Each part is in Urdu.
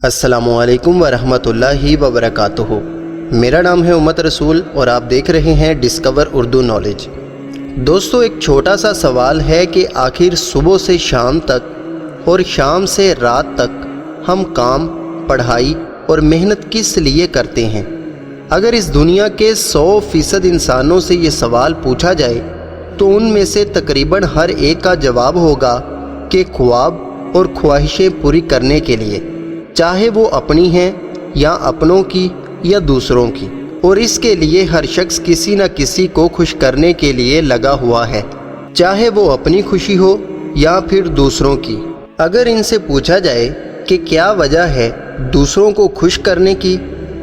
السلام علیکم ورحمۃ اللہ وبرکاتہ۔ میرا نام ہے امت رسول اور آپ دیکھ رہے ہیں ڈسکور اردو نالج۔ دوستو، ایک چھوٹا سا سوال ہے کہ آخر صبح سے شام تک اور شام سے رات تک ہم کام، پڑھائی اور محنت کس لیے کرتے ہیں؟ اگر اس دنیا کے 100% انسانوں سے یہ سوال پوچھا جائے تو ان میں سے تقریباً ہر ایک کا جواب ہوگا کہ خواب اور خواہشیں پوری کرنے کے لیے، چاہے وہ اپنی ہیں یا اپنوں کی یا دوسروں کی، اور اس کے لیے ہر شخص کسی نہ کسی کو خوش کرنے کے لیے لگا ہوا ہے، چاہے وہ اپنی خوشی ہو یا پھر دوسروں کی۔ اگر ان سے پوچھا جائے کہ کیا وجہ ہے دوسروں کو خوش کرنے کی،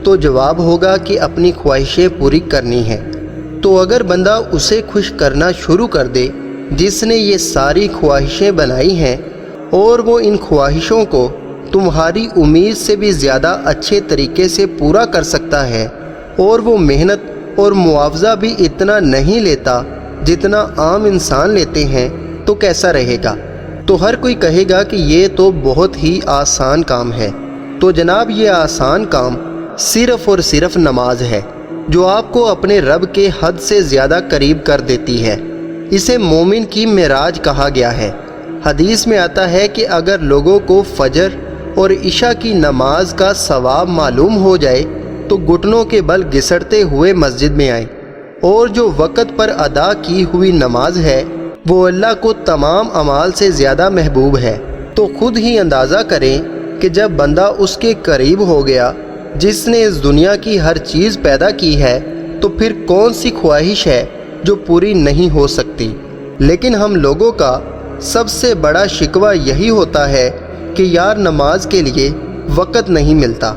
تو جواب ہوگا کہ اپنی خواہشیں پوری کرنی ہیں۔ تو اگر بندہ اسے خوش کرنا شروع کر دے جس نے یہ ساری خواہشیں بنائی ہیں، اور وہ ان خواہشوں کو تمہاری امید سے بھی زیادہ اچھے طریقے سے پورا کر سکتا ہے، اور وہ محنت اور معاوضہ بھی اتنا نہیں لیتا جتنا عام انسان لیتے ہیں، تو کیسا رہے گا؟ تو ہر کوئی کہے گا کہ یہ تو بہت ہی آسان کام ہے۔ تو جناب، یہ آسان کام صرف اور صرف نماز ہے، جو آپ کو اپنے رب کے حد سے زیادہ قریب کر دیتی ہے۔ اسے مومن کی معراج کہا گیا ہے۔ حدیث میں آتا ہے کہ اگر لوگوں کو فجر اور عشاء کی نماز کا ثواب معلوم ہو جائے تو گھٹنوں کے بل گھسٹتے ہوئے مسجد میں آئیں، اور جو وقت پر ادا کی ہوئی نماز ہے وہ اللہ کو تمام اعمال سے زیادہ محبوب ہے۔ تو خود ہی اندازہ کریں کہ جب بندہ اس کے قریب ہو گیا جس نے اس دنیا کی ہر چیز پیدا کی ہے، تو پھر کون سی خواہش ہے جو پوری نہیں ہو سکتی؟ لیکن ہم لوگوں کا سب سے بڑا شکوہ یہی ہوتا ہے کہ یار، نماز کے لیے وقت نہیں ملتا۔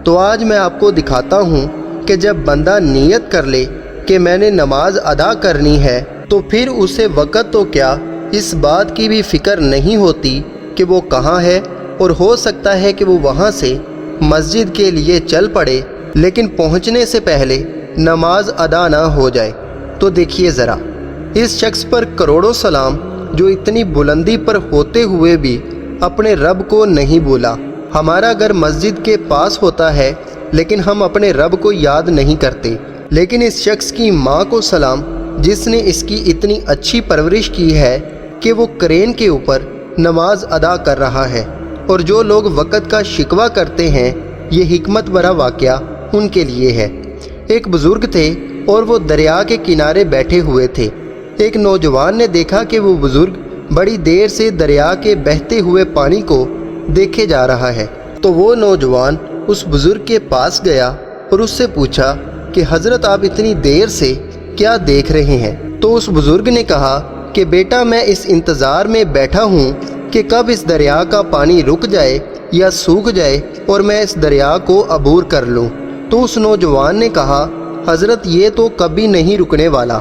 تو آج میں آپ کو دکھاتا ہوں کہ جب بندہ نیت کر لے کہ میں نے نماز ادا کرنی ہے، تو پھر اسے وقت تو کیا، اس بات کی بھی فکر نہیں ہوتی کہ وہ کہاں ہے، اور ہو سکتا ہے کہ وہ وہاں سے مسجد کے لیے چل پڑے، لیکن پہنچنے سے پہلے نماز ادا نہ ہو جائے۔ تو دیکھیے ذرا، اس شخص پر کروڑوں سلام جو اتنی بلندی پر ہوتے ہوئے بھی اپنے رب کو نہیں بولا۔ ہمارا گھر مسجد کے پاس ہوتا ہے لیکن ہم اپنے رب کو یاد نہیں کرتے۔ لیکن اس شخص کی ماں کو سلام جس نے اس کی اتنی اچھی پرورش کی ہے کہ وہ کرین کے اوپر نماز ادا کر رہا ہے۔ اور جو لوگ وقت کا شکوہ کرتے ہیں، یہ حکمت بھرا واقعہ ان کے لیے ہے۔ ایک بزرگ تھے اور وہ دریا کے کنارے بیٹھے ہوئے تھے۔ ایک نوجوان نے دیکھا کہ وہ بزرگ بڑی دیر سے دریا کے بہتے ہوئے پانی کو دیکھے جا رہا ہے۔ تو وہ نوجوان اس بزرگ کے پاس گیا اور اس سے پوچھا کہ حضرت، آپ اتنی دیر سے کیا دیکھ رہے ہیں؟ تو اس بزرگ نے کہا کہ بیٹا، میں اس انتظار میں بیٹھا ہوں کہ کب اس دریا کا پانی رک جائے یا سوکھ جائے اور میں اس دریا کو عبور کر لوں۔ تو اس نوجوان نے کہا، حضرت، یہ تو کبھی نہیں رکنے والا،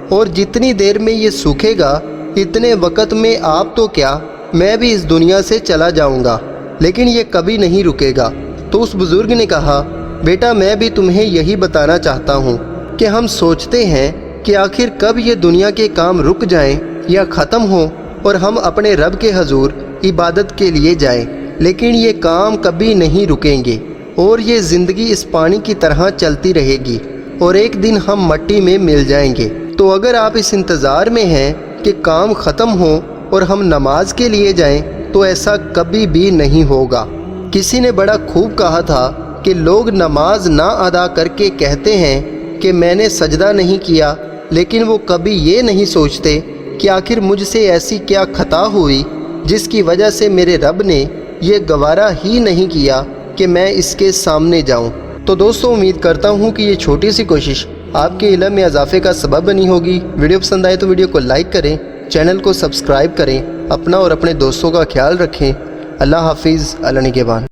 اور جتنی دیر میں یہ سوکھے گا اتنے وقت میں آپ تو کیا، میں بھی اس دنیا سے چلا جاؤں گا، لیکن یہ کبھی نہیں رکے گا۔ تو اس بزرگ نے کہا، بیٹا، میں بھی تمہیں یہی بتانا چاہتا ہوں کہ ہم سوچتے ہیں کہ آخر کب یہ دنیا کے کام رک جائیں یا ختم ہوں اور ہم اپنے رب کے حضور عبادت کے لیے جائیں، لیکن یہ کام کبھی نہیں رکیں گے، اور یہ زندگی اس پانی کی طرح چلتی رہے گی، اور ایک دن ہم مٹی میں مل جائیں گے۔ تو اگر آپ اس انتظار میں ہیں کہ کام ختم ہوں اور ہم نماز کے لیے جائیں، تو ایسا کبھی بھی نہیں ہوگا۔ کسی نے بڑا خوب کہا تھا کہ لوگ نماز نہ ادا کر کے کہتے ہیں کہ میں نے سجدہ نہیں کیا، لیکن وہ کبھی یہ نہیں سوچتے کہ آخر مجھ سے ایسی کیا خطا ہوئی جس کی وجہ سے میرے رب نے یہ گوارا ہی نہیں کیا کہ میں اس کے سامنے جاؤں۔ تو دوستو، امید کرتا ہوں کہ یہ چھوٹی سی کوشش آپ کے علم میں اضافے کا سبب بنی ہوگی۔ ویڈیو پسند آئے تو ویڈیو کو لائک کریں، چینل کو سبسکرائب کریں، اپنا اور اپنے دوستوں کا خیال رکھیں۔ اللہ حافظ، اللہ نگہبان۔